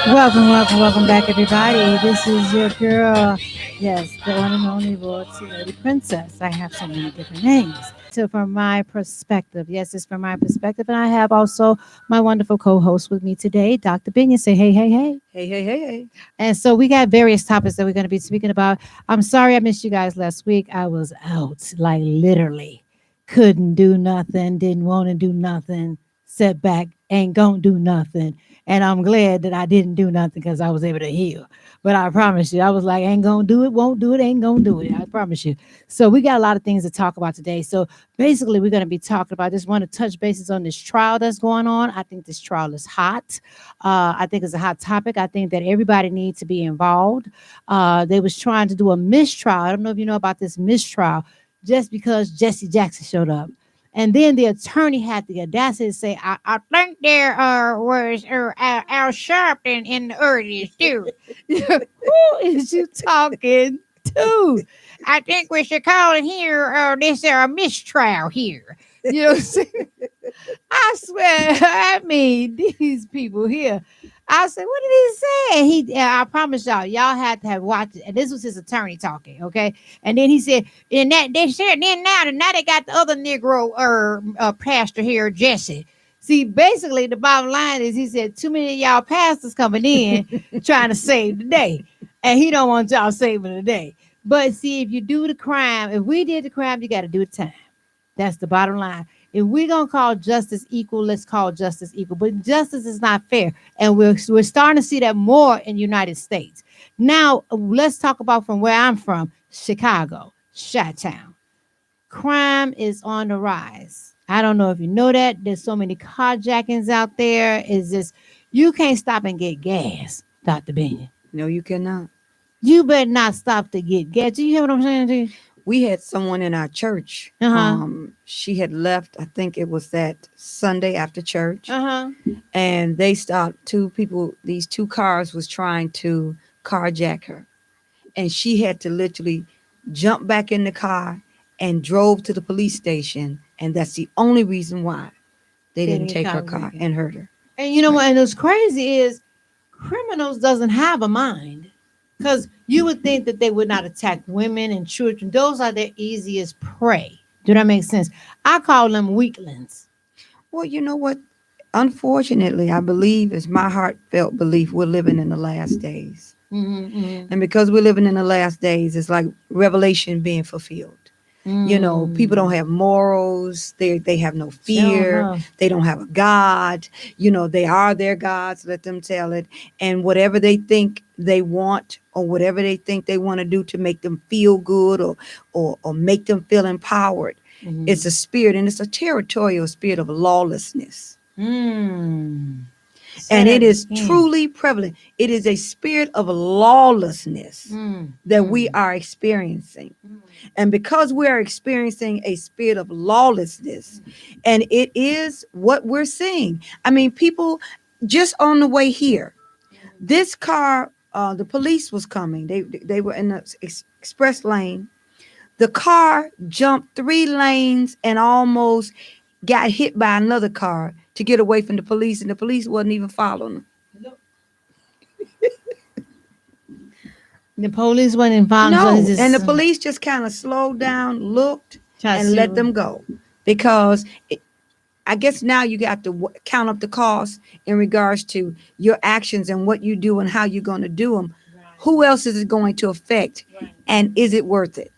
Welcome back, everybody. This is your girl, yes, the one and only royalty lady princess. I have so many different names. So, from my perspective, yes, it's from my perspective, and I have also my wonderful co-host with me today, Dr. Binion. Say hey, hey, hey. Hey. And so we got various topics that we're going to be speaking about. I'm sorry I missed you guys last week. I was out, like literally, couldn't do nothing, didn't want to do nothing, sat back, ain't gonna do nothing. And I'm glad that I didn't do nothing because I was able to heal. But I promise you, I was like, ain't gonna do it, won't do it, ain't gonna do it. I promise you. So we got a lot of things to talk about today. So basically, we're gonna be talking about. Just want to touch bases on this trial that's going on. I think this trial is hot. I think it's a hot topic. I think that everybody needs to be involved. They was trying to do a mistrial. I don't know if you know about this mistrial, just because Jesse Jackson showed up. And then the attorney had the audacity to say, I think there was Al Sharpton in the earliest too. Who is you talking to? I think we should call it here this mistrial here. You know what I'm saying? I swear, I mean, these people here. I said, what did he say? I promise y'all had to have watched it. And this was his attorney talking, okay? And then he said, and that they said, then now they got the other Negro pastor here, Jesse. See, basically, the bottom line is he said, too many of y'all pastors coming in trying to save the day. And he don't want y'all saving the day. But see, if you do the crime, if we did the crime, you got to do the time. That's the bottom line. If we're gonna call justice equal, let's call justice equal. But justice is not fair, and we're starting to see that more in the United States. Now, let's talk about from where I'm from, Chicago, Chi-Town. Crime is on the rise. I don't know if you know that. There's so many carjackings out there. Is this you can't stop and get gas, Dr. Binion. No, you cannot. You better not stop to get gas. Do you hear what I'm saying to you? We had someone in our church. Uh-huh. She had left, I think it was that Sunday after church. Uh-huh. And they stopped two people, these two cars was trying to carjack her. And she had to literally jump back in the car and drove to the police station. And that's the only reason why they didn't take her car and hurt her. And you know what? And what's crazy is criminals doesn't have a mind. Because you would think that they would not attack women and children. Those are their easiest prey. Do that make sense? I call them weaklings. Well, you know what? Unfortunately, I believe, it's my heartfelt belief, we're living in the last days. And because we're living in the last days, it's like Revelation being fulfilled. You know, people don't have morals. They have no fear. They don't have a God. You know, they are their gods. Let them tell it. And whatever they think they want, or whatever they think they want to do to make them feel good, or make them feel empowered, it's a spirit, and it's a territorial spirit of lawlessness. And it is truly prevalent. It is a spirit of lawlessness that we are experiencing. And because we are experiencing a spirit of lawlessness, and it is what we're seeing. I mean, people just on the way here, this car, the police was coming. They were in the express lane. The car jumped 3 lanes and almost got hit by another car to get away from the police, and the police wasn't even following them. The police wasn't following No, them. and the police just kind of slowed down, looked, and let them go. Because I guess now you got to count up the cost in regards to your actions and what you do and how you're going to do them. Right. Who else is it going to affect? Right. And is it worth it?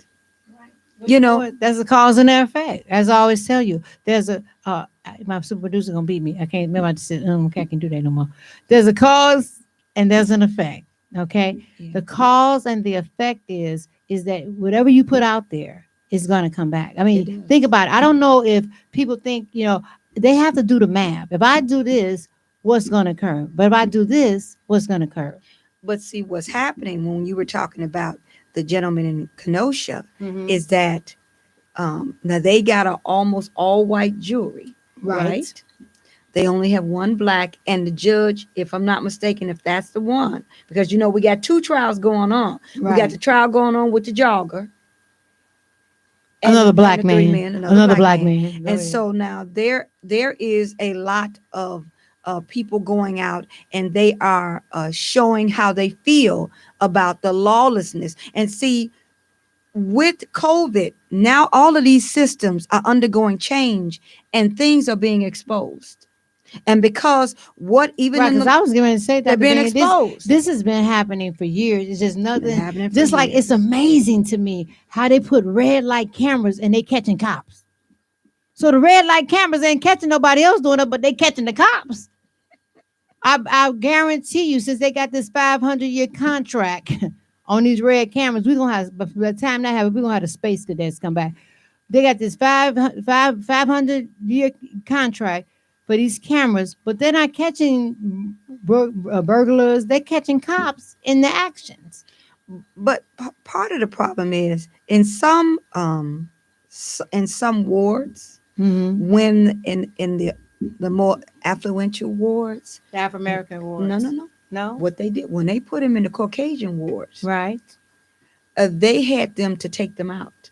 You know, there's a cause and an effect. As I always tell you, there's a my super producer gonna beat me. I can't remember. I just said, okay, I can't do that no more. There's a cause and there's an effect. Okay, the cause and the effect is that whatever you put out there is gonna come back. I mean, think about it. I don't know if people think they have to do the math. If I do this, what's gonna occur? But if I do this, what's gonna occur? But see, what's happening when you were talking about the gentleman in Kenosha is that now they got a almost all white jury, right? They only have one black, and the judge, if I'm not mistaken, if that's the one, because we got 2 trials going on. Right. We got the trial going on with the jogger, another black man, another black man. And so now there is a lot of people going out and they are showing how they feel about the lawlessness. And see, with COVID, now all of these systems are undergoing change and things are being exposed. And because what even Right, in because the I was going to say they're that being exposed. this has been happening for years. It's just It's been nothing. happening for Just like it's years. amazing to me how they put red light cameras and they catching cops. So the red light cameras ain't catching nobody else doing it, but they catching the cops. I guarantee you, since they got this 500-year contract on these red cameras, we're gonna have. But by the time that happens, we're gonna have the space cadets come back. They got this 500-year contract for these cameras, but they're not catching burglars. They're catching cops in the actions. But part of the problem is in some in some wards, Mm-hmm. when in the more affluential wards, The African American no, wards. no, no. No. What they did when they put him in the Caucasian wards, Right. they had them to take them out,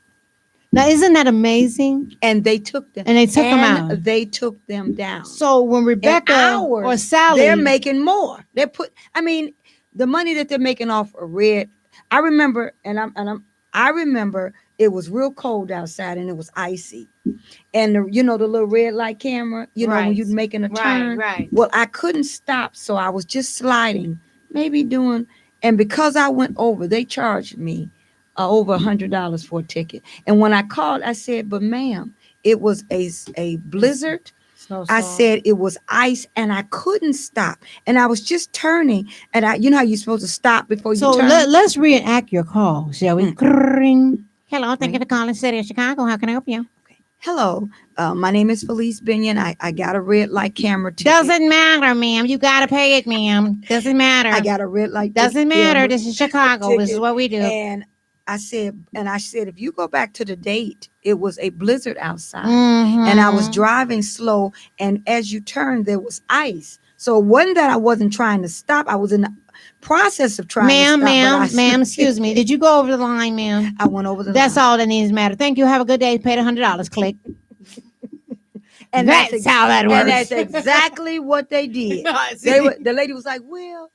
Now, isn't that amazing? and they took them, And they took them and out. they took them down. So when In Rebecca or hours, Sally, they're making more. I mean, the money that they're making off a red. I remember, I remember it was real cold outside and it was icy, and the little red light camera, when Right. you're making a Right, turn. right. Well, I couldn't stop, so I was just sliding, maybe doing, and because I went over, they charged me over $100 for a ticket. And when I called, I said, "But ma'am, it was a blizzard." I said it was ice and I couldn't stop. And I was just turning. And how you're supposed to stop before you So turn? let's reenact your call, shall we? Hello, thank you Ring. for calling City of Chicago. How can I help you? Hello, my name is Felice Binion. I got a red light camera ticket. Doesn't matter, ma'am. You gotta pay it, ma'am. Doesn't matter. I got a red light Doesn't matter. camera This is Chicago. This is ticket. what we do. And I said, if you go back to the date, it was a blizzard outside. Mhm. And I was driving slow. And as you turned, there was ice. So it wasn't that I wasn't trying to stop. I was in the process of trying to stop. Ma'am, excuse me. Did you go over the line, ma'am? I went over the That's line. all that needs to matter. Thank you. Have a good day. Paid $100. Click. And That's how that works. And that's exactly what they did. The lady was like, well,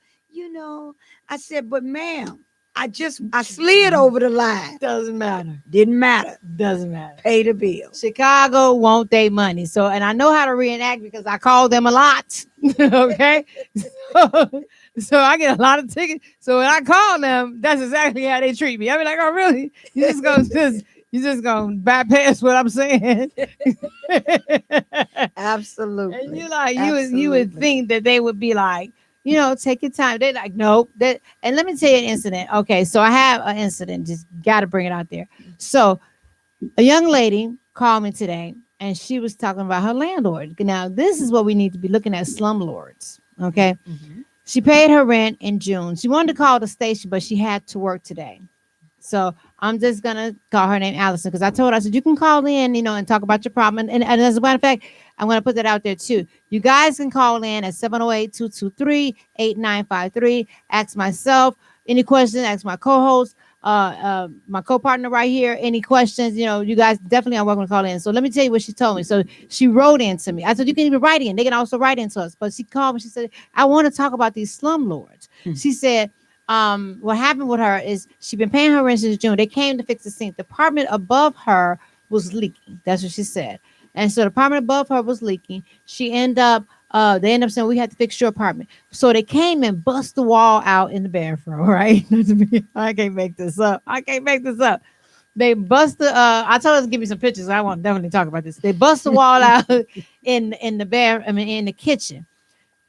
I said, but ma'am, I slid over the line. Doesn't matter. Didn't matter. Doesn't matter. Pay the bill. Chicago want their money. So, and I know how to reenact because I call them a lot. Okay. So I get a lot of tickets. So when I call them, that's exactly how they treat me. I mean, like, oh, really? You just gonna bypass what I'm saying. Absolutely. And you would think that they would be like, take your time. They're like, nope. And let me tell you an incident. Okay, so I have an incident. Just got to bring it out there. So a young lady called me today, and she was talking about her landlord. Now, this is what we need to be looking at: slumlords. Okay. Mm-hmm. She paid her rent in June. She wanted to call the station, but she had to work today. So I'm just gonna call her name Allison because I told her, I said, you can call in, and talk about your problem. And as a matter of fact, I'm gonna put that out there too. You guys can call in at 708-223-8953. Ask myself any questions, ask my co-host, my co-partner right here, any questions, you guys definitely are welcome to call in. So let me tell you what she told me. So she wrote in to me. I said, you can even write in. They can also write into us. But she called me. She said, I want to talk about these slumlords. She said, what happened with her is she'd been paying her rent since June. They came to fix the sink. The apartment above her was leaking. That's what she said. And so the apartment above her was leaking. They ended up saying, we had to fix your apartment. So they came and bust the wall out in the bathroom, right? I can't make this up. They bust I told her to give me some pictures. I want to definitely talk about this. They bust the wall out in the kitchen.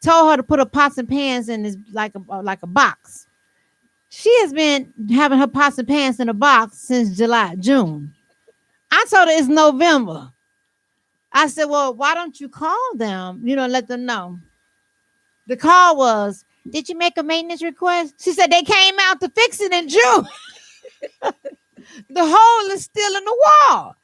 Told her to put her pots and pans in this like a box. She has been having her pots and pans in a box since June. I told her it's November. I said, well, why don't you call them, let them know. The call was, did you make a maintenance request? She said they came out to fix it in June. The hole is still in the wall.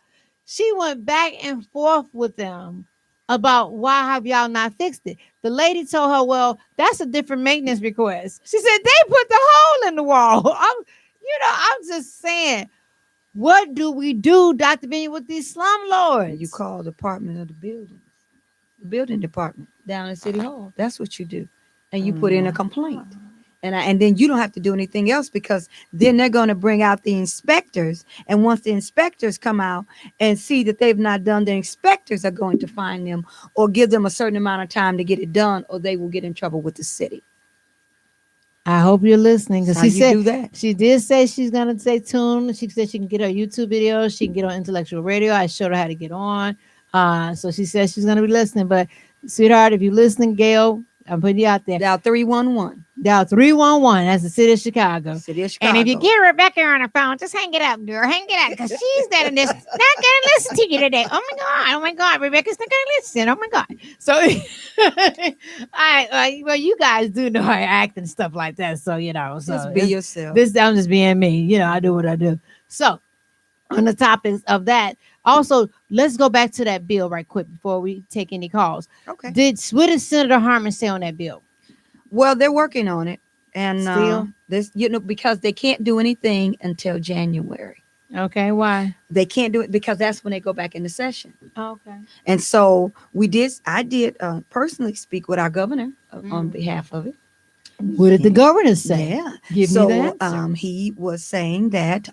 She went back and forth with them about why have y'all not fixed it. The lady told her, well, that's a different maintenance request. She said they put the hole in the wall. I'm just saying, what do we do, Dr. Benny, with these slumlords? You call the department of the building department. down in City Hall. That's what you do. And you put in a complaint. And then you don't have to do anything else, because then they're going to bring out the inspectors. And once the inspectors come out and see that they've not done, the inspectors are going to fine them or give them a certain amount of time to get it done, or they will get in trouble with the city. I hope you're listening, because That's how you do that. she did say she's gonna stay tuned. She said she can get her YouTube videos. She can get on Intellectual Radio. I showed her how to get on. So she says she's gonna be listening. But sweetheart, if you're listening, Gail, I'm putting you out there. Dial 311. Dial 311. That's the city of Chicago. City of Chicago. And if you get Rebecca on the phone, just hang it up, girl. Hang it up, because she's not in this. Not gonna listen to you today. Oh my god. Oh my god. Rebecca's not gonna listen. Oh my god. So, well, you guys do know how I act and stuff like that. So So just be yourself. I'm just being me. I do what I do. So, on the topics of that, also, let's go back to that bill right quick before we take any calls. Okay. What did Senator Harmon say on that bill? Well, they're working on it. And Still? this, because they can't do anything until January. Okay, why? They can't do it because that's when they go back into session. Okay. And so I did personally speak with our governor on behalf of it. What did the governor say? Yeah. Give me the answer. He was saying that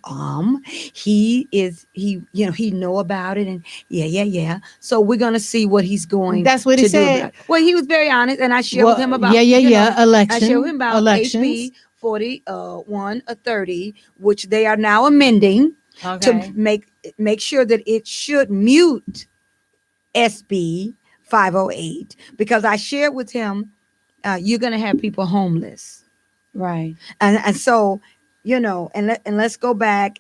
he know about it, and yeah. So we're gonna see what he's going. That's what he to said. do about it. Well, he was very honest, and I shared with him about election. I shared with him about HB 4130, which they are now amending to make sure that it should mute SB 508, because I shared with him. You're going to have people homeless. Right. And so, and let's go back.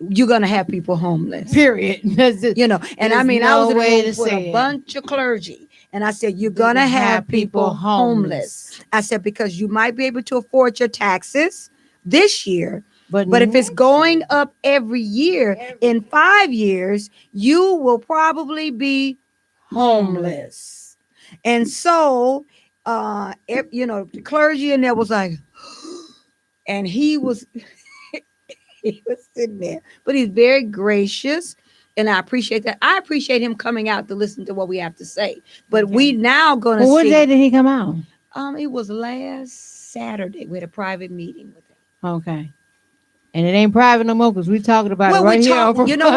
You're going to have people homeless. Period. And I mean, I was in a room with a bunch of clergy, and I said, you're going to have people homeless. I said, because you might be able to afford your taxes this year, but if it's going up every year, in 5 years, you will probably be homeless. And so, the clergy in there was like, and he was sitting there, but he's very gracious, and I appreciate that. I appreciate him coming out to listen to what we have to say. But we now going to see. What day did he come out? It was last Saturday. We had a private meeting with him. Okay. And it ain't private no more, because we're talking about it right here.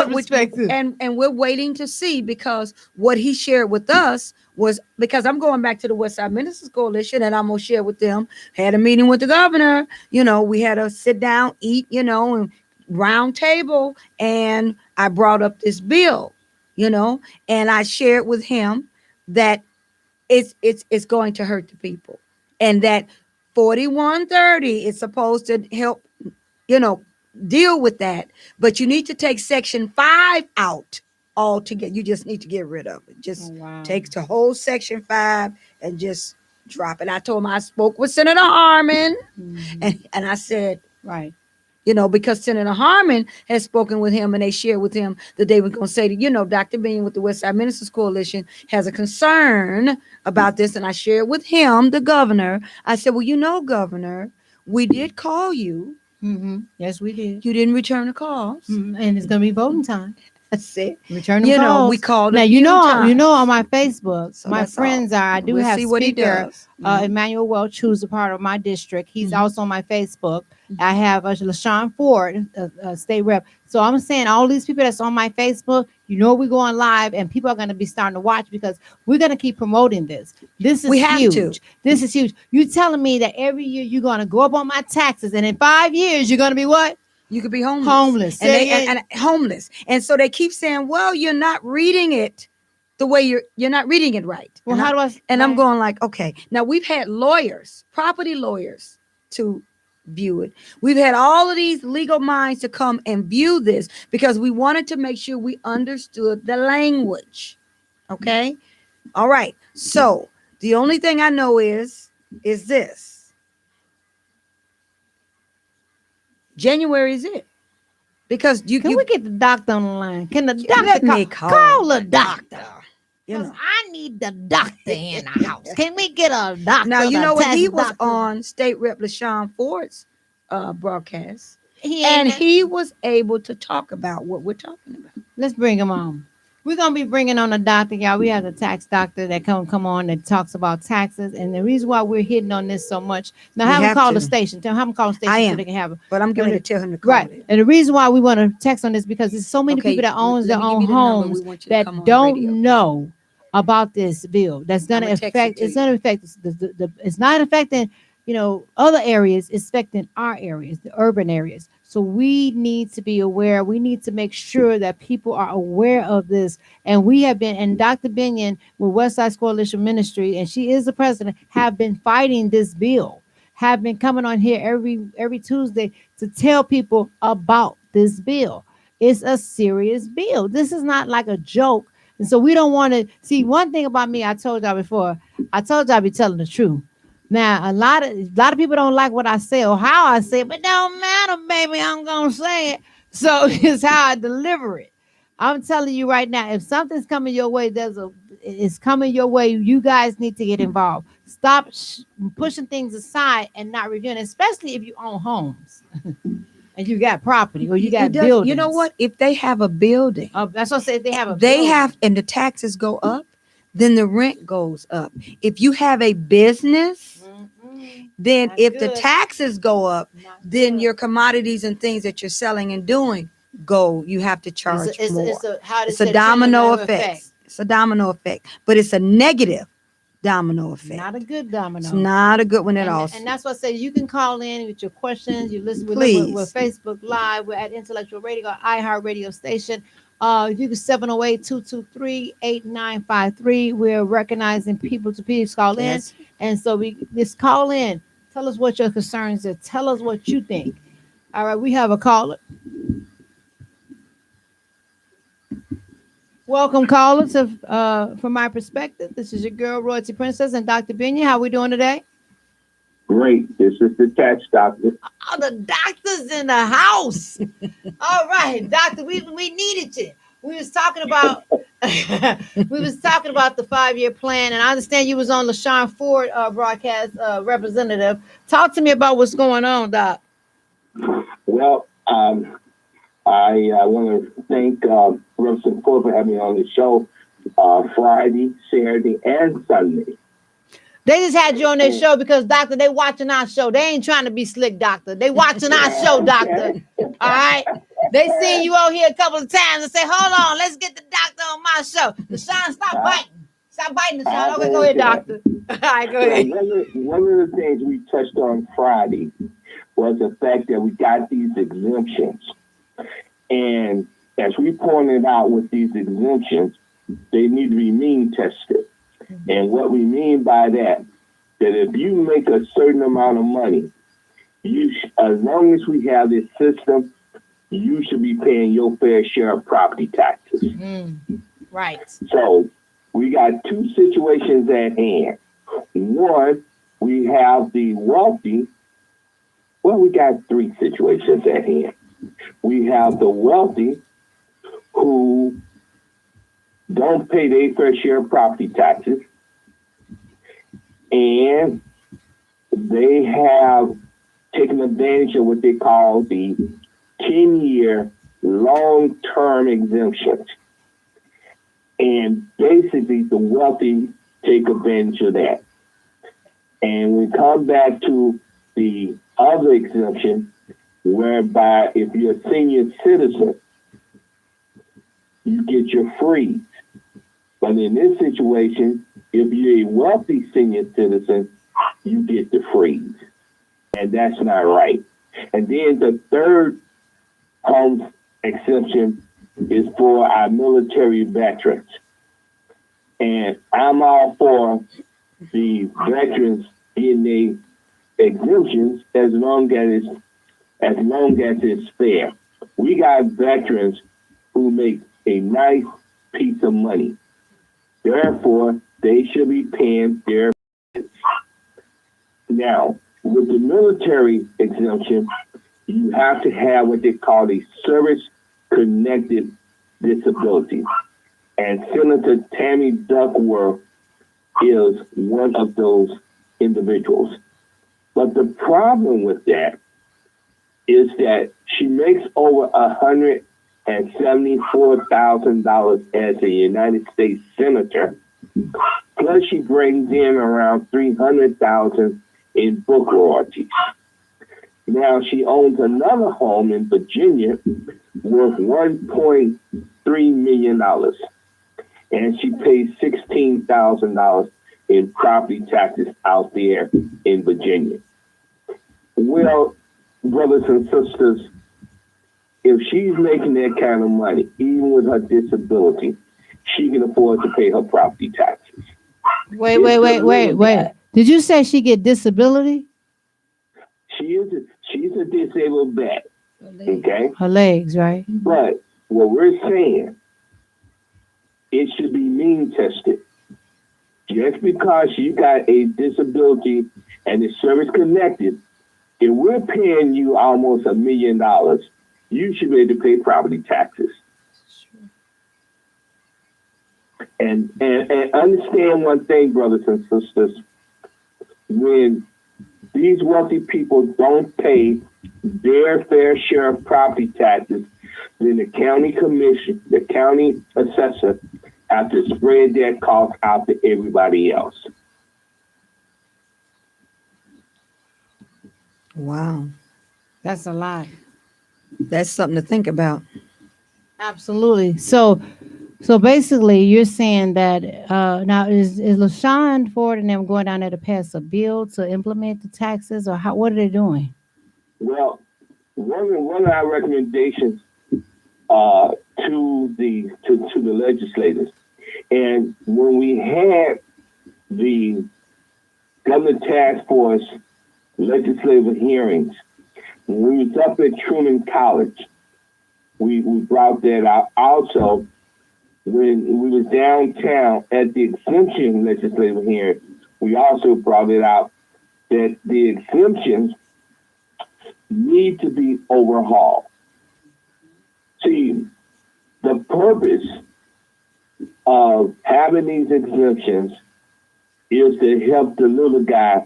Perspective. And we're waiting to see, because what he shared with us was, because I'm going back to the West Side Ministers Coalition, and I'm going to share with them. Had a meeting with the governor. We had to sit down, eat, and round table. And I brought up this bill, and I shared with him that it's going to hurt the people, and that 4130 is supposed to help, deal with that, but you need to take Section 5 out altogether. You just need to get rid of it. Just take the whole Section 5 and just drop it. I told him I spoke with Senator Harmon, and I said, right, because Senator Harmon has spoken with him, and they shared with him that they were going to say that, Dr. Bean with the West Side Ministers Coalition has a concern about this, and I shared with him, the governor. I said, well, Governor, we did call you. Yes, we did. You didn't return the calls, and it's gonna be voting time. I said, return the calls. We called. Now on my Facebook, so my friends are. I do have speaker Emmanuel Welch, who's a part of my district. He's also on my Facebook. I have LaShawn Ford, state rep. So I'm saying all these people that's on my Facebook, we're going live, and people are going to be starting to watch, because we're going to keep promoting this. This is huge. This is huge. You telling me that every year you're going to go up on my taxes, and in 5 years you're going to be what? You could be homeless. And homeless. And so they keep saying, well, you're not reading it the way you're not reading it right. Well, how do I? And I'm going like, okay. Now we've had lawyers, property lawyers, to view it. We've had all of these legal minds to come and view this, because we wanted to make sure we understood the language. Okay. All right. So the only thing I know is this. January is it. Because Can we get the doctor on the line? Can the doctor let me call the doctor? You I need the doctor in the house. Can we get a doctor? Now, you know what? He was on State Rep LaShawn Ford's broadcast, and he was able to talk about what we're talking about. Let's bring him on. We're gonna be bringing on a doctor, y'all. We have a tax doctor that come on that talks about taxes, and the reason why we're hitting on this so much. Now, We have them have call the to. station. Have them call the I station so am, they can have it. but I'm going And to tell him to call right, it. and the reason why we want to text on this because there's so many people Okay, that owns let their me give own you the number. We homes want you to come that on the radio. don't know about this bill. That's I'm gonna gonna text it affect. to It's you. gonna affect the. It's not affecting other areas. It's affecting our areas, the urban areas. So we need to be aware. We need to make sure that people are aware of this. And we have been, and Dr. Binion with West Side Coalition Ministry, and she is the president, have been fighting this bill, have been coming on here every Tuesday to tell people about this bill. It's a serious bill. This is not like a joke. And so we don't want to see one thing about me. I told y'all before. I told y'all I be telling the truth. Now a lot of people don't like what I say or how I say it, but don't matter, baby. I'm gonna say it. So it's how I deliver it. I'm telling you right now, if something's coming your way, it's coming your way. You guys need to get involved. Stop pushing things aside and not reviewing, especially if you own homes and you got property or you It got does. You know buildings. what? If they have a building, That's what I said. They have a they building. have, and the taxes go up, then the rent goes up. If you have a business, then Not if the good. taxes go up, Not then good. your commodities and things that you're selling and doing go. You have to It's charge a, it's, more. it's a how to It's a say domino domino effect. effect. It's a domino effect, but it's a negative domino Not a effect. good It's domino. not a good one at And all. and that's what I say. You can call in with your questions. You listen. We're Please. Facebook Live. We're at Intellectual Radio, iHeart Radio Station. You can 708-223-8953. We're recognizing people to please call in. Yes. And so we just call in. Tell us what your concerns are. Tell us what you think. All right, we have a caller. Welcome, caller, to From My Perspective. This is your girl, Royalty Princess, and Dr. Binya. How we doing today? Great. This is the tax doctor. Oh, the doctor's in the house. All right, doctor, we needed you. We was talking about the 5-year plan, and I understand you was on the Sean Ford broadcast representative. Talk to me about what's going on, doc. Well, I want to thank Representative Ford for having me on the show Friday, Saturday, and Sunday. They just had you on their show because, doctor, they watching our show. They ain't trying to be slick, doctor. They watching our show, doctor. All right. They seen you out here a couple of times and say, "Hold on, let's get the doctor on my show." Deshaun, stop biting. Stop biting, Deshaun. Okay, go ahead, doctor. All right, go ahead. One of the things we touched on Friday was the fact that we got these exemptions. And as we pointed out with these exemptions, they need to be mean tested. And what we mean by that if you make a certain amount of money, as long as we have this system, you should be paying your fair share of property taxes. Right. So we got two situations at hand. One, we have the wealthy. Well, we got three situations at hand. We have the wealthy who don't pay their fair share of property taxes, and they have taken advantage of what they call the 10-year long-term exemptions. And basically, the wealthy take advantage of that. And we come back to the other exemption, whereby if you're a senior citizen, you get your freeze. But in this situation, if you're a wealthy senior citizen, you get the freeze. And that's not right. And then the third home exemption is for our military veterans. And I'm all for the veterans getting the exemptions as long as it's fair. We got veterans who make a nice piece of money. Therefore, they should be paying their now, with the military exemption, you have to have what they call a service-connected disability. And Senator Tammy Duckworth is one of those individuals. But the problem with that is that she makes over $150,000 and $74,000 as a United States senator. Plus, she brings in around $300,000 in book royalties. Now, she owns another home in Virginia worth $1.3 million, and she pays $16,000 in property taxes out there in Virginia. Well, brothers and sisters, if she's making that kind of money, even with her disability, she can afford to pay her property taxes. Wait. Did you say she get disability? She's a disabled vet. Okay? Her legs, right? But what we're saying, it should be mean tested. Just because you got a disability and it's service connected, if we're paying you almost $1 million, you should be able to pay property taxes. And understand one thing, brothers and sisters, when these wealthy people don't pay their fair share of property taxes, then the county commission, the county assessor, have to spread that cost out to everybody else. Wow. That's a lot. That's something to think about. Absolutely. So basically, you're saying that now is LaShawn Ford and them going down there to pass a bill to implement the taxes, or what are they doing? Well, one of our recommendations to the legislators, and when we had the government task force legislative hearings, when we was up at Truman College, we brought that out. Also, when we was downtown at the exemption legislative hearing, we also brought it out that the exemptions need to be overhauled. See, the purpose of having these exemptions is to help the little guy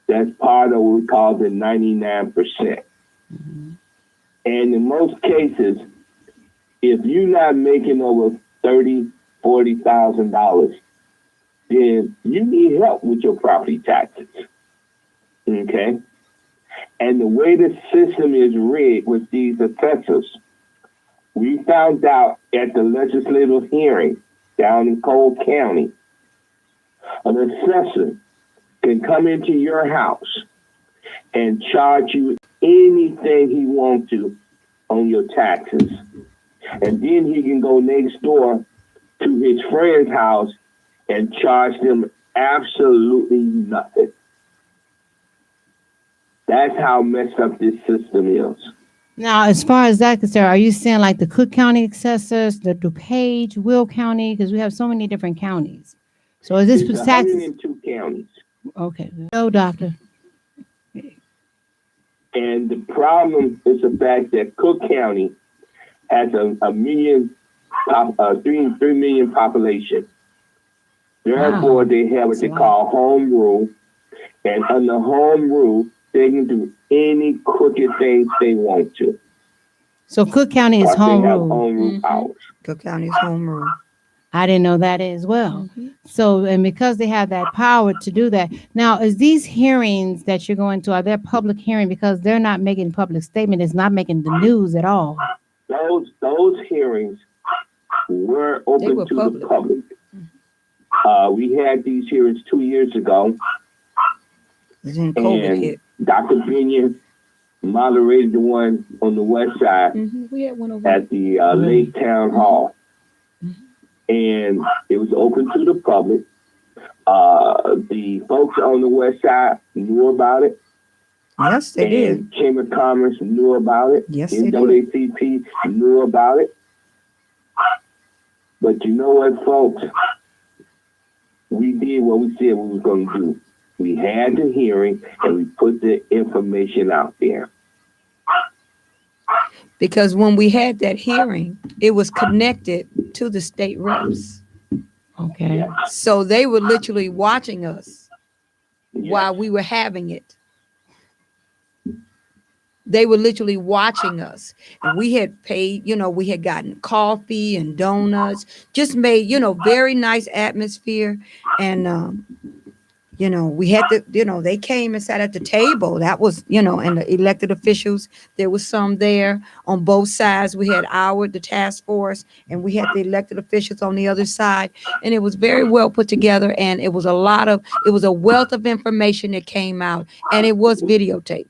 that's part of what we call the 99%. Mm-hmm. And in most cases, if you're not making over $30,000-$40,000, then you need help with your property taxes. Okay? And the way the system is rigged with these assessors, we found out at the legislative hearing down in Cole County, an assessor can come into your house and charge you anything he wants to on your taxes. And then he can go next door to his friend's house and charge them absolutely nothing. That's how messed up this system is. Now, as far as that concerned, are you saying like the Cook County assessors, the DuPage, Will County, because we have so many different counties? So is this It's taxes? 102 counties. Okay. No, doctor. And the problem is the fact that Cook County has a million, 3 million population. Therefore, they have what they call home rule. And under home rule, they can do any crooked things they want to. So Cook County is home rule. Home rule powers. Cook County is home rule. I didn't know that as well. Mm-hmm. So, and because they have that power to do that. Now, is these hearings that you're going to, are they public hearing? Because they're not making public statement. It's not making the news at all. Those hearings were open to the public. We had these hearings 2 years ago. And COVID hit. Dr. Binion moderated the one on the west side We had one over at the Lake Town Hall. And it was open to the public. The folks on the west side knew about it. Yes, they did. Chamber of Commerce knew about it. Yes, they did. NAACP knew about it. But you know what, folks? We did what we said we were going to do. We had the hearing and we put the information out there. Because when we had that hearing, it was connected to the state reps. Okay. Yes. So they were literally watching us Yes. while we were having it. they were literally watching us. And we had paid, we had gotten coffee and donuts, just made, very nice atmosphere. And we had to, they came and sat at the table. That was, and the elected officials, there was some there on both sides. We had the task force, and we had the elected officials on the other side. And it was very well put together. And it was a wealth of information that came out, and it was videotaped.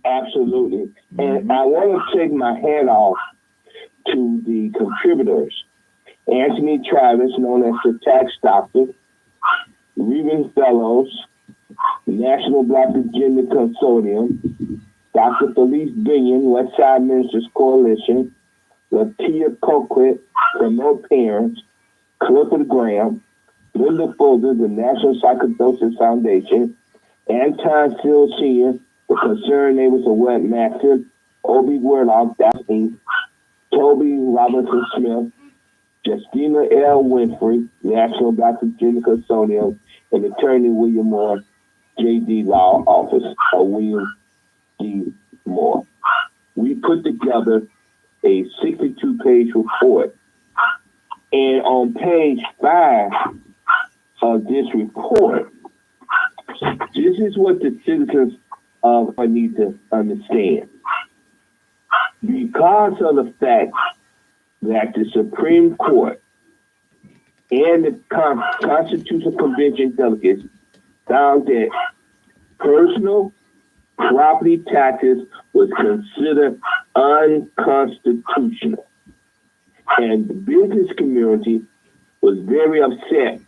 Absolutely. And I want to take my hat off to the contributors. Anthony Travis, known as the Tax Doctor, Reuben Fellows, National Black Agenda Consortium, Dr. Felice Binion, Westside Ministers Coalition, Latia Coquette, Promote Parents, Clifford Graham, Linda Fuller, the National Psychosis Foundation, Anton Seal Sr., the Concerned Neighbors of Webmaster, Obi Warlock, Daphne, Toby Robinson Smith, Justina L. Winfrey, National Black Agenda Consortium, and Attorney William Moore, J.D. Law Office of William D. Moore. We put together a 62-page report. And on page 5 of this report, this is what the citizens need to understand. Because of the fact that the Supreme Court and the Constitutional Convention delegates found that personal property taxes was considered unconstitutional. And the business community was very upset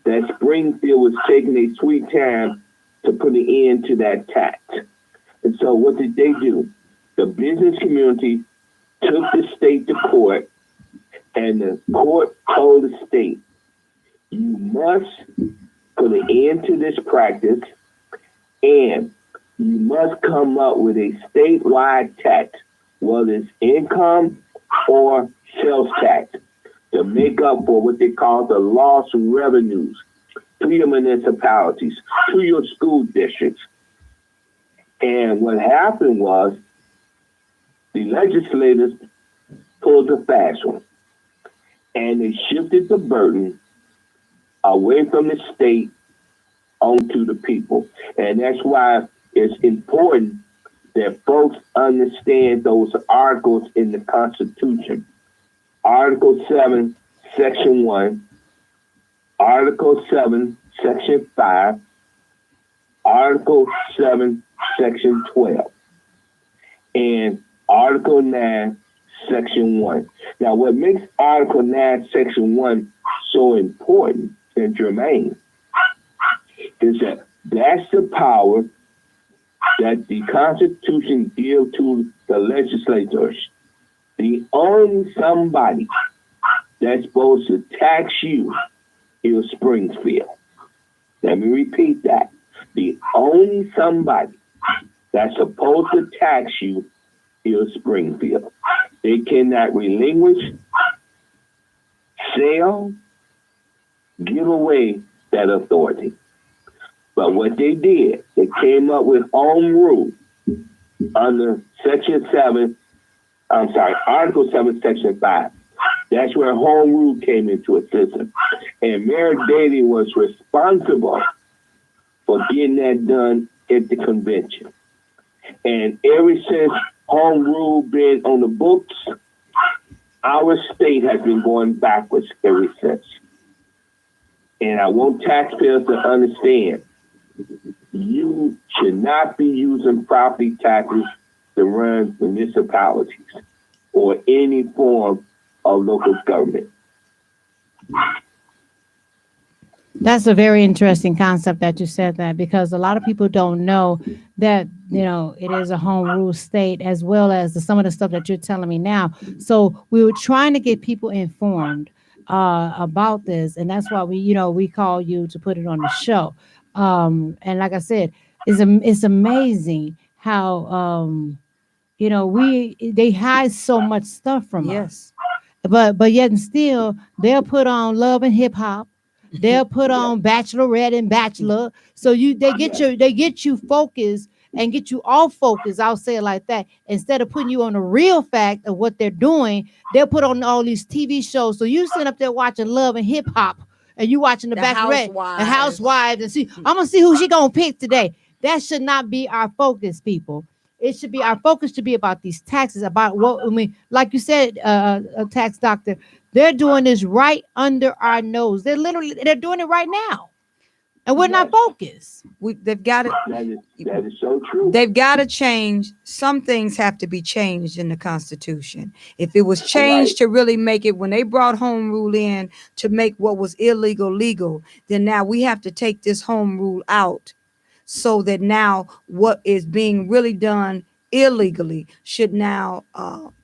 that Springfield was taking a sweet time to put an end to that tax. And so what did they do? The business community took the state to court, and the court told the state, you must put an end to this practice, and you must come up with a statewide tax, whether it's income or sales tax, to make up for what they call the lost revenues to your municipalities, to your school districts. And what happened was the legislators pulled a fast one, and they shifted the burden away from the state onto the people. And that's why it's important that folks understand those articles in the Constitution. Article 7, Section 1, Article 7, Section 5, Article 7, Section 12, and Article 9, Section 1. Now, what makes Article 9, Section 1 so important and germane is that that's the power that the Constitution gives to the legislators. The only somebody that's supposed to tax you is Springfield. Let me repeat that. The only somebody that's supposed to tax you is Springfield. They cannot relinquish, sell, give away that authority. But what they did, they came up with home rule under Article 7, Section 5. That's where home rule came into existence. And Mayor Daley was responsible for getting that done at the convention. And ever since home rule been on the books, our state has been going backwards ever since. And I want taxpayers to understand, you should not be using property taxes to run municipalities or any form of local government. That's a very interesting concept that you said that, because a lot of people don't know that, it is a home rule state, as well as some of the stuff that you're telling me now. So we were trying to get people informed about this. And that's why we call you to put it on the show. And like I said, it's amazing how, they hide so much stuff from us. But yet and still, they'll put on Love and Hip Hop. They'll put on Bachelorette and Bachelor. So they get you focused and get you off focus. I'll say it like that. Instead of putting you on the real fact of what they're doing, they'll put on all these TV shows. So you sit up there watching Love and Hip Hop, and you watching the Bachelorette and Housewives, and see, I'm gonna see who she gonna pick today. That should not be our focus, people. It should be our focus to be about these taxes, about what I mean, like you said, a tax doctor. They're doing this right under our nose. They're doing it right now, and we're not focused. They've got it. That is so true. They've got to change. Some things have to be changed in the Constitution. If it was changed to really make it, when they brought home rule in to make what was illegal legal, then now we have to take this home rule out, so that now what is being really done illegally should now,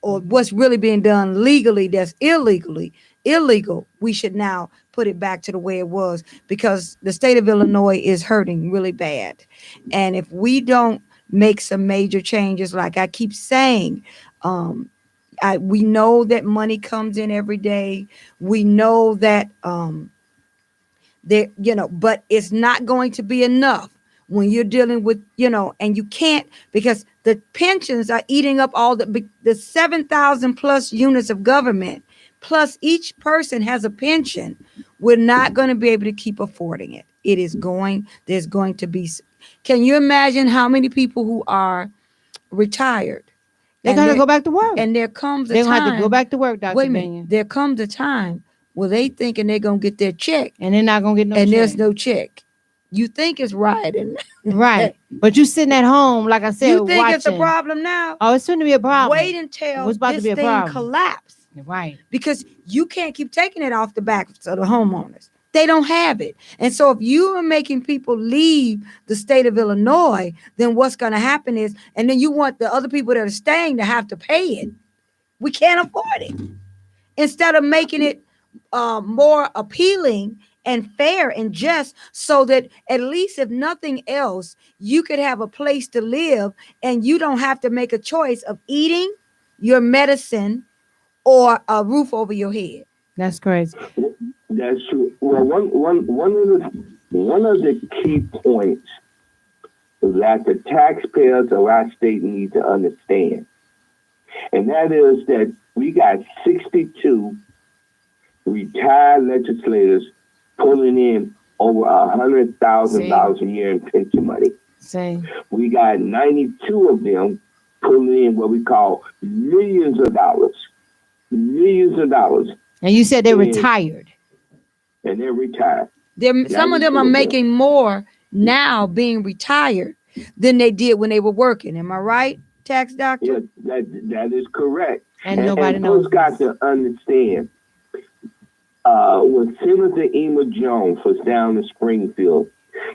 or what's really being done legally that's illegal, we should now put it back to the way it was, because the state of Illinois is hurting really bad. And if we don't make some major changes, like I keep saying, we know that money comes in every day. We know that but it's not going to be enough when you're dealing with, and you can't, because the pensions are eating up all the 7,000 plus units of government, plus each person has a pension. We're not going to be able to keep affording it. There's going to be, can you imagine how many people who are retired? They're going to go back to work. And there comes a time. They're going to have to go back to work, Dr. Wait a minute. There comes a time where they thinking they're going to get their check. And they're not going to get no check. And there's no check. You think it's right. Right. But you sitting at home, like I said, you think watching. It's a problem now? Oh, it's going to be a problem. Wait until it's about this to be a thing problem. Collapse. Right. Because you can't keep taking it off the backs of the homeowners. They don't have it. And so if you are making people leave the state of Illinois, then what's going to happen is, and then you want the other people that are staying to have to pay it. We can't afford it. Instead of making it more appealing and fair and just, so that at least if nothing else, you could have a place to live and you don't have to make a choice of eating, your medicine, or a roof over your head. That's crazy. That's true. Well, one of the key points that the taxpayers of our state need to understand, and that is that we got 62 retired legislators pulling in over $100,000 a year in pension money. Same. We got 92 of them pulling in what we call millions of dollars. And you said they're retired. And they're retired. Some of them are making more now being retired than they did when they were working. Am I right, tax doctor? Yeah, that is correct. And nobody knows. Folks got to understand, when Senator Emma Jones was down in Springfield,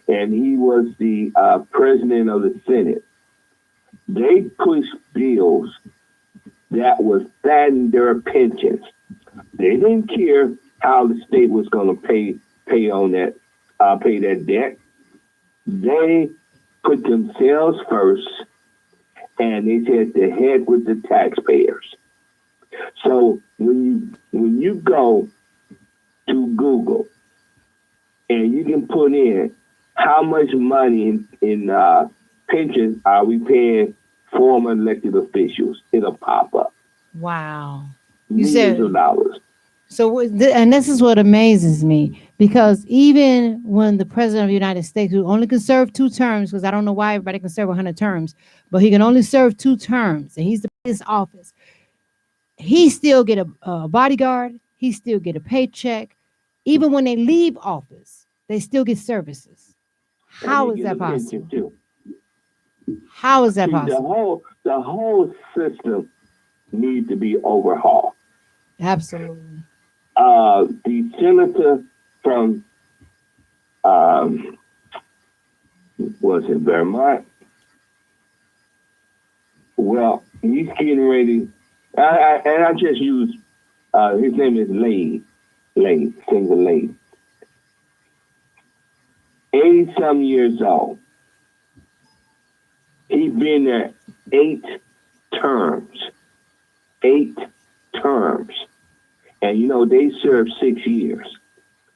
and he was the president of the Senate, they pushed bills that was fattening their pensions. They didn't care how the state was going to pay on that, pay that debt. They put themselves first, and they said, "The heck with the taxpayers." So when you go to Google and you can put in how much money in pensions are we paying former elected officials, it'll pop up. Wow. You millions of dollars. So, and this is what amazes me, because even when the president of the United States, who only can serve 2 terms, because I don't know why everybody can serve 100 terms, but he can only serve 2 terms, and he's the biggest office, he still get a bodyguard, he still get a paycheck. Even when they leave office, they still get services. How is that possible? How is that possible? The whole system needs to be overhauled. Absolutely. The senator from was it Vermont? Well, he's getting ready, and I just use his name is Lane, Senator Lane. 80-some years old. He's been there 8 terms. 8 terms. And you know, they served 6 years.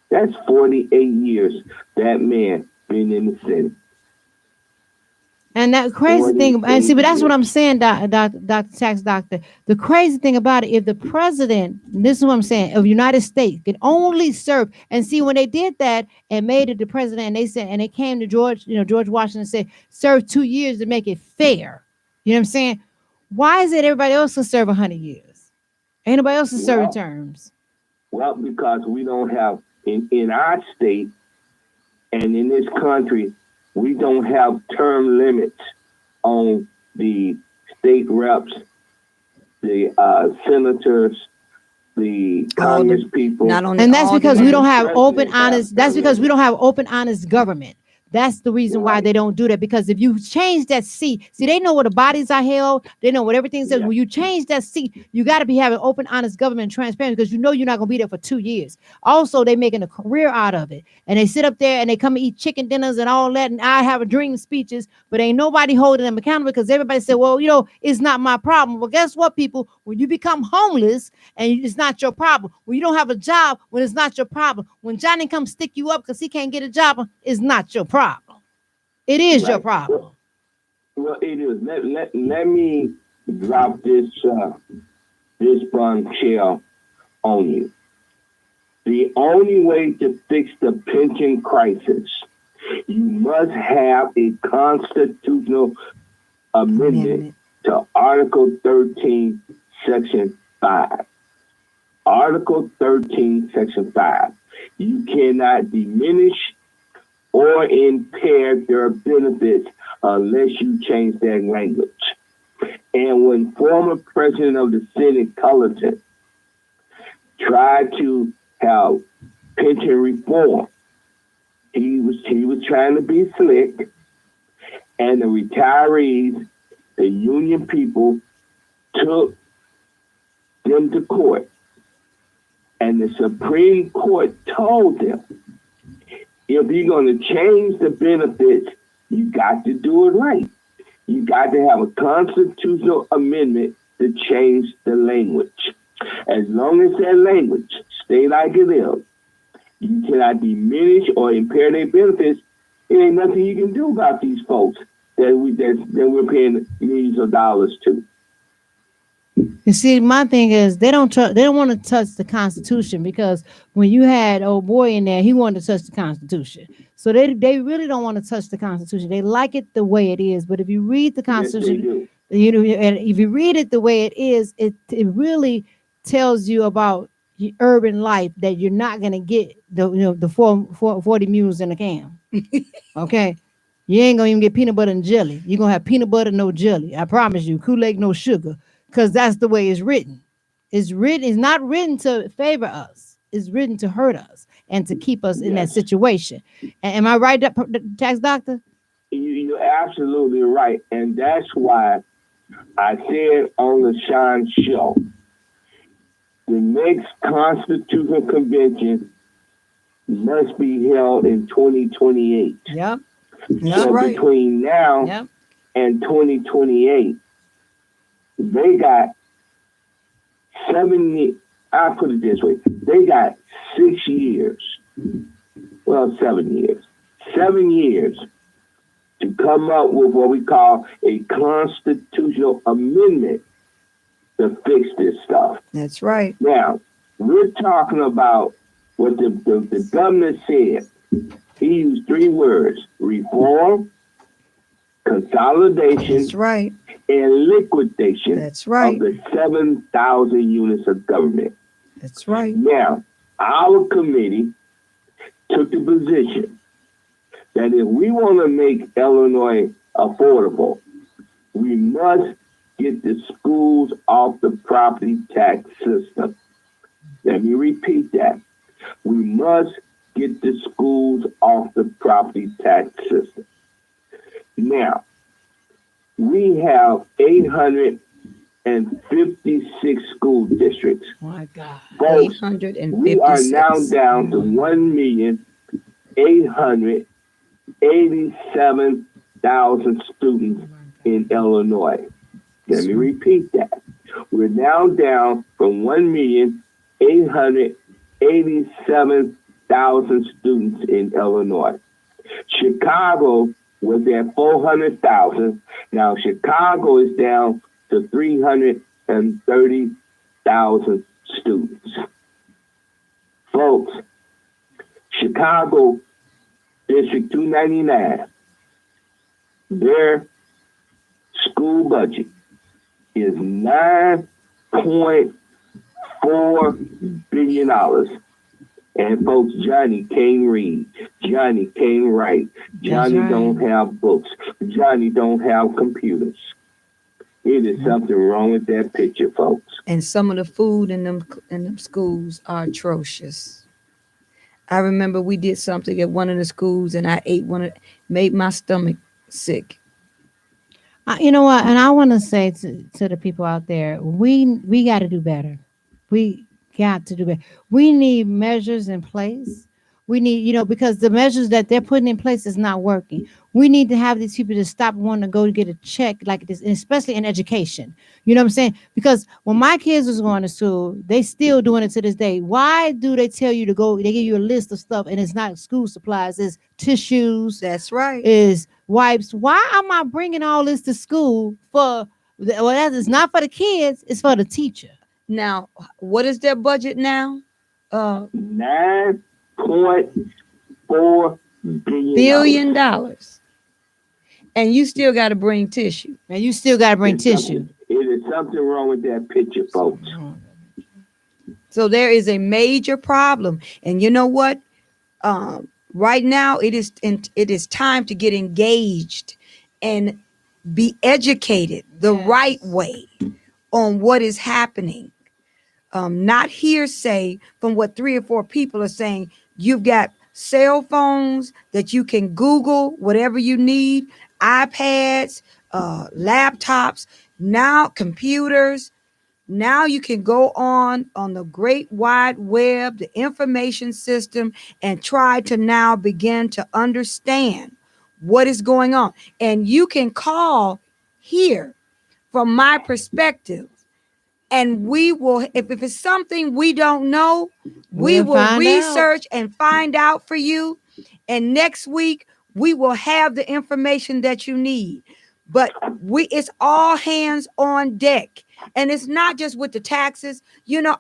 That's 48 years that man been in the Senate. And that crazy thing, and see, but that's what I'm saying, Dr. Tax Doctor. The crazy thing about it, if the president, this is what I'm saying, of United States can only serve, and see, when they did that and made it the president, and they said, and they came to George Washington and said, serve 2 years to make it fair. You know what I'm saying? Why is it everybody else can serve 100 years? Ain't nobody else is serving terms. Well, because we don't have, in our state and in this country, we don't have term limits on the state reps, the senators, the Congress people. And that's because we don't have open, honest. That's because we don't have open, honest government. That's the reason why they don't do that. Because if you change that seat, see, they know where the bodies are held. They know what everything says. When you change that seat, you got to be having open, honest government and transparent, because you know you're not going to be there for 2 years. Also, they making a career out of it. And they sit up there and they come and eat chicken dinners and all that. And I have a dream speeches, but ain't nobody holding them accountable, because everybody said, well, it's not my problem. Well, guess what, people? When you become homeless and it's not your problem, when you don't have a job, when it's not your problem, when Johnny comes stick you up because he can't get a job, it's not your problem. It is your problem. Well, it is. Let me drop this bombshell on you. The only way to fix the pension crisis, you must have a constitutional amendment to Article 13, Section 5. Article 13, Section 5. You cannot diminish or impair their benefits unless you change that language. And when former President of the Senate, Cullerton, tried to have pension reform, he was trying to be slick, and the retirees, the union people, took them to court. And the Supreme Court told them, if you're going to change the benefits, you got to do it right. You got to have a constitutional amendment to change the language. As long as that language stay like it is, you cannot diminish or impair their benefits. It ain't nothing you can do about these folks that we're paying millions of dollars to. You see, my thing is they don't want to touch the Constitution, because when you had old boy in there, he wanted to touch the Constitution. So they really don't want to touch the Constitution. They like it the way it is. But if you read the Constitution, and if you read it the way it is, it really tells you about urban life, that you're not going to get the 40 mules in a can. Okay. You ain't gonna even get peanut butter and jelly. You're gonna have peanut butter, no jelly. I promise you. Kool-Aid, no sugar. Because that's the way it's written. It's not written to favor us. It's written to hurt us and to keep us in that situation. Am I right, Tax Doctor? You're absolutely right. And that's why I said on the Sean Show, the next Constitutional Convention must be held in 2028. Yep. So between now and 2028, they got 70, I'll put it this way, they got 6 years, well, 7 years, 7 years to come up with what we call a constitutional amendment to fix this stuff. That's right. Now, we're talking about what the governor said. He used 3 words: reform, consolidation, that's right, and liquidation. That's right. Of the 7,000 units of government. That's right. Now, our committee took the position that if we want to make Illinois affordable, we must get the schools off the property tax system. Let me repeat that. We must get the schools off the property tax system. Now, we have 856 school districts. My God. Folks, 856. we are now down to 1,887,000 students in Illinois. Let me repeat that. We're now down from 1,887,000 students in Illinois. Chicago was at 400,000. Now Chicago is down to 330,000 students. Folks, Chicago District 299, their school budget is $9.4 billion. And folks, Johnny can't read. Johnny can't write. Johnny don't have books. Johnny don't have computers. It is something wrong with that picture, folks. And some of the food in them schools are atrocious. I remember we did something at one of the schools, and I ate made my stomach sick. You know what? And I want to say to the people out there, we got to do better. We got to do better. We need measures in place. We need, because the measures that they're putting in place is not working. We need to have these people to stop wanting to go to get a check like this, especially in education. You know what I'm saying? Because when my kids was going to school, they still doing it to this day. Why do they tell you to go? They give you a list of stuff, and it's not school supplies. It's tissues. That's right. Is wipes. Why am I bringing all this to school for? Well, that is not for the kids. It's for the teacher. Now, what is their budget now? $9.4 billion. And you still got to bring tissue. And you still got to bring tissue. It is something wrong with that picture, folks. So there is a major problem. And you know what? Right now, it is time to get engaged and be educated the right way on what is happening. Not hearsay from what 3 or 4 people are saying. You've got cell phones that you can Google whatever you need, iPads, laptops, now computers. Now you can go on the great wide web, the information system, and try to now begin to understand what is going on. And you can call here from my perspective. And we will, if it's something we don't know, we will research and find out for you. And next week, we will have the information that you need. But it's all hands on deck. And it's not just with the taxes.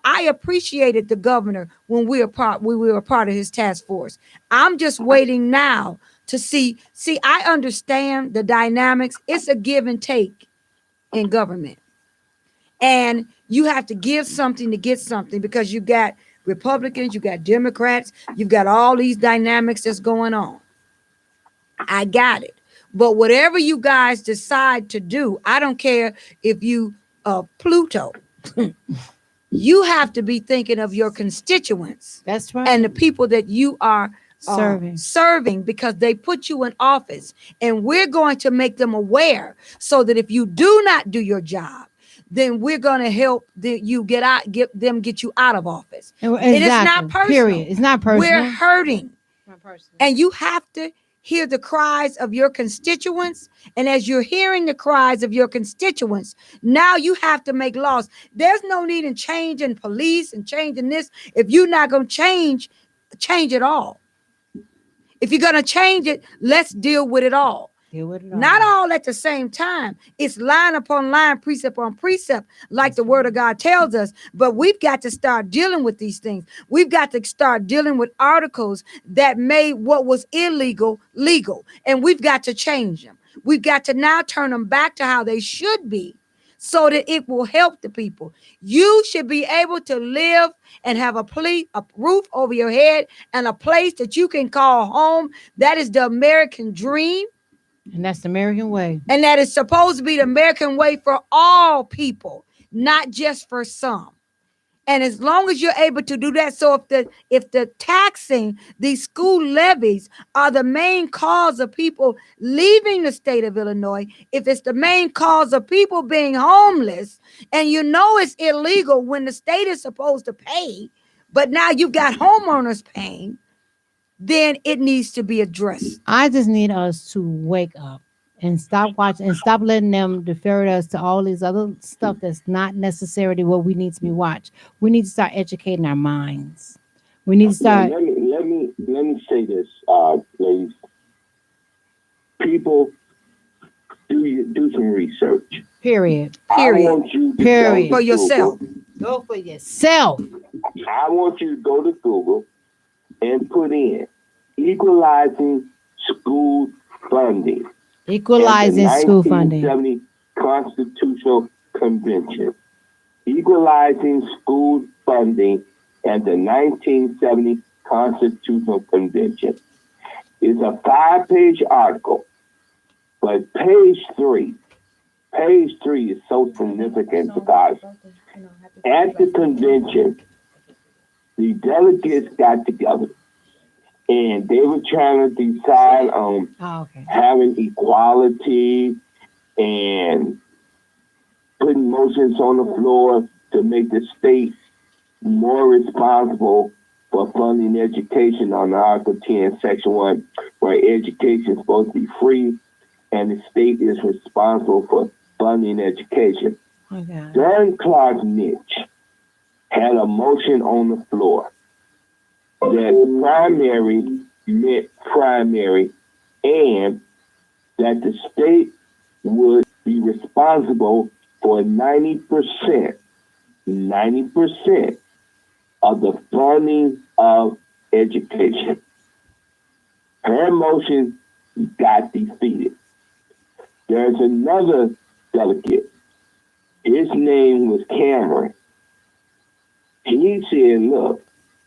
I appreciated the governor when we were part of his task force. I'm just waiting now to see. I understand the dynamics. It's a give and take in government. And you have to give something to get something, because you got Republicans, you got Democrats, you've got all these dynamics that's going on. I got it. But whatever you guys decide to do, I don't care if you Pluto. You have to be thinking of your constituents. That's right. And the people that you are serving, because they put you in office. And we're going to make them aware so that if you do not do your job, then we're going to help you get you out of office. Exactly. It is not personal. Period. It's not personal. We're hurting. Not personal. And you have to hear the cries of your constituents. And as you're hearing the cries of your constituents, now you have to make laws. There's no need in changing police and changing this. If you're not going to change it all. If you're going to change it, let's deal with it all. Not all at the same time. It's line upon line, precept on precept, like the word of God tells us. But we've got to start dealing with these things. We've got to start dealing with articles that made what was illegal legal. And we've got to change them. We've got to now turn them back to how they should be, so that it will help the people. You should be able to live and have a roof over your head and a place that you can call home. That is the American dream. And that's the American way. And that is supposed to be the American way for all people, not just for some. And as long as you're able to do that, so if the taxing, these school levies are the main cause of people leaving the state of Illinois, if it's the main cause of people being homeless, and it's illegal when the state is supposed to pay, but now you've got homeowners paying, then it needs to be addressed. I just need us to wake up and stop watching and stop letting them defer us to all these other stuff that's not necessarily what we need to be watched. We need to start educating our minds. We need to start. Let me say this, ladies. people, do some research. Period. I Period. want you to Period. go For to yourself. Google. Go for yourself. I want you to go to Google and put in equalizing school funding. Equalizing and the school funding. 1970 Constitutional Convention. Equalizing school funding and the 1970 Constitutional Convention. It's a 5-page article, but page 3 is so significant because at the convention, the delegates got together and they were trying to decide on having equality and putting motions on the floor to make the state more responsible for funding education on Article 10, Section 1, where education is supposed to be free and the state is responsible for funding education. Okay. During Clark Niche had a motion on the floor that primary meant primary and that the state would be responsible for 90% of the funding of education. Her motion got defeated. There's another delegate. His name was Cameron. He said, look,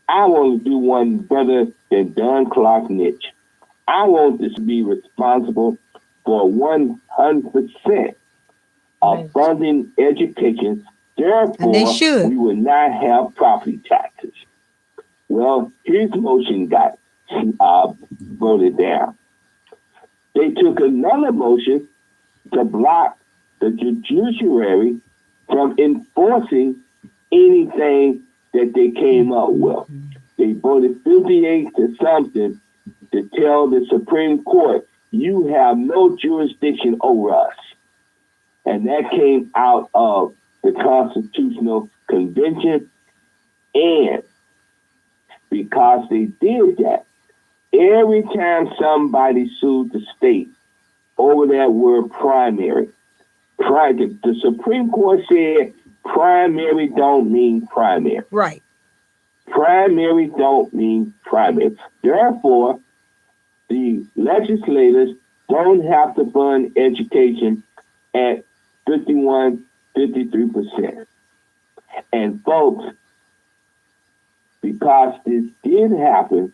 I want to do one better than Don Clark Niche. I want this to be responsible for 100% of funding education. Therefore, And they should. we will not have property taxes. Well, his motion got voted down. They took another motion to block the judiciary from enforcing anything that they came up with. They voted 58 to something to tell the Supreme Court, you have no jurisdiction over us. And that came out of the Constitutional Convention. And because they did that, every time somebody sued the state over that word primary, the Supreme Court said primary don't mean primary. Right. Primary don't mean primary. Therefore, the legislators don't have to fund education at 53%. And folks, because this did happen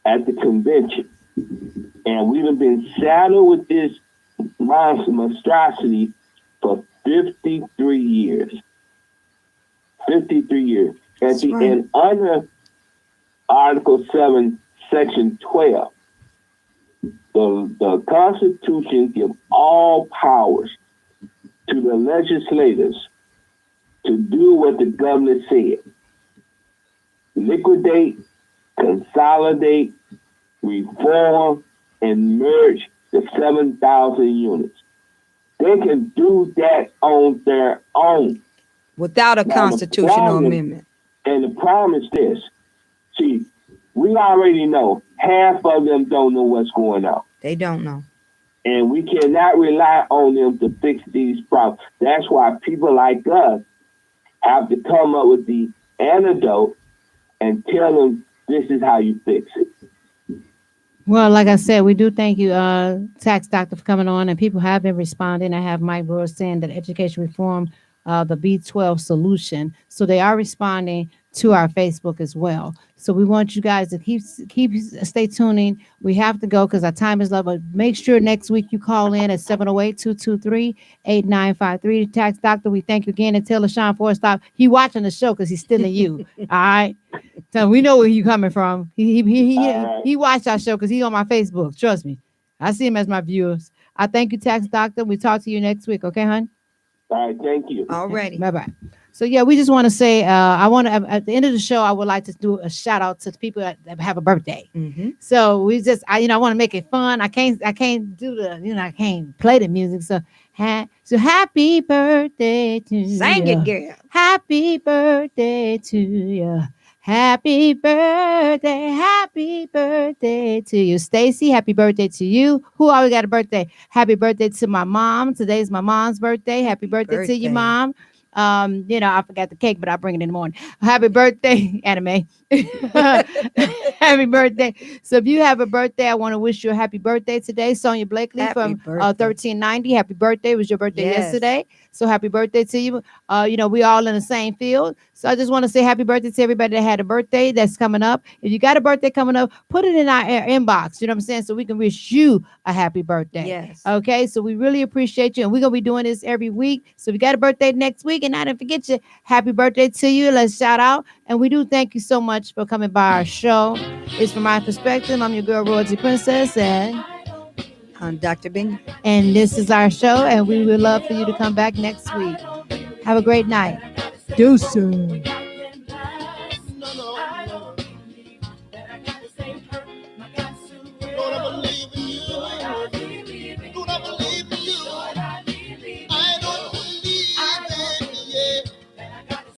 at the convention, and we've been saddled with this monstrosity for 53 years. 53 years. That's right. And under Article 7, Section 12, the Constitution gives all powers to the legislators to do what the governor said. Liquidate, consolidate, reform, and merge the 7,000 units. They can do that on their own. Without a constitutional amendment. And the problem is this. See, we already know half of them don't know what's going on. They don't know. And we cannot rely on them to fix these problems. That's why people like us have to come up with the antidote and tell them this is how you fix it. Well, like I said, we do thank you, Tax Doctor, for coming on. And people have been responding. I have Mike Brewer saying that education reform, the B12 solution. So they are responding to our Facebook as well. So we want you guys to stay tuning. We have to go because our time is low, but make sure next week you call in at 708-223-8953. Tax Doctor, we thank you again, and tell LaShawn for stop. He watching the show because he's stealing you. All right. So we know where you coming from. He watched our show because he's on my Facebook. Trust me. I see him as my viewers. I thank you, Tax Doctor. We talk to you next week. Okay, hon? All right, thank you. Alrighty. Bye-bye. So, yeah, we just want to say, at the end of the show, I would like to do a shout out to the people that have a birthday. Mm-hmm. So we just, I want to make it fun. I can't do I can't play the music. So, happy birthday to you. Sing it, girl. Happy birthday to you. Happy birthday to you. Stacy, happy birthday to you. Who always got a birthday? Happy birthday to my mom. Today's my mom's birthday. Happy birthday to you, birthday. mom. I forgot the cake, but I'll bring it in the morning. Happy birthday, anime. Happy birthday. So if you have a birthday, I want to wish you a happy birthday today. Sonia Blakely Happy from birthday. 1390. Happy birthday. It was your birthday Yes. yesterday. So happy birthday to you. We all in the same field. So I just want to say happy birthday to everybody that had a birthday that's coming up. If you got a birthday coming up, put it in our inbox. You know what I'm saying? So we can wish you a happy birthday. Yes. Okay. So we really appreciate you. And we're going to be doing this every week. So if you got a birthday next week, and I didn't forget you, happy birthday to you. Let's shout out. And we do thank you so much for coming by our show. It's From My Perspective. I'm your girl, Royalty Princess. I'm Dr. Bing. And this is our show. And we would love for you to come back next week. Have a great night. Deuces.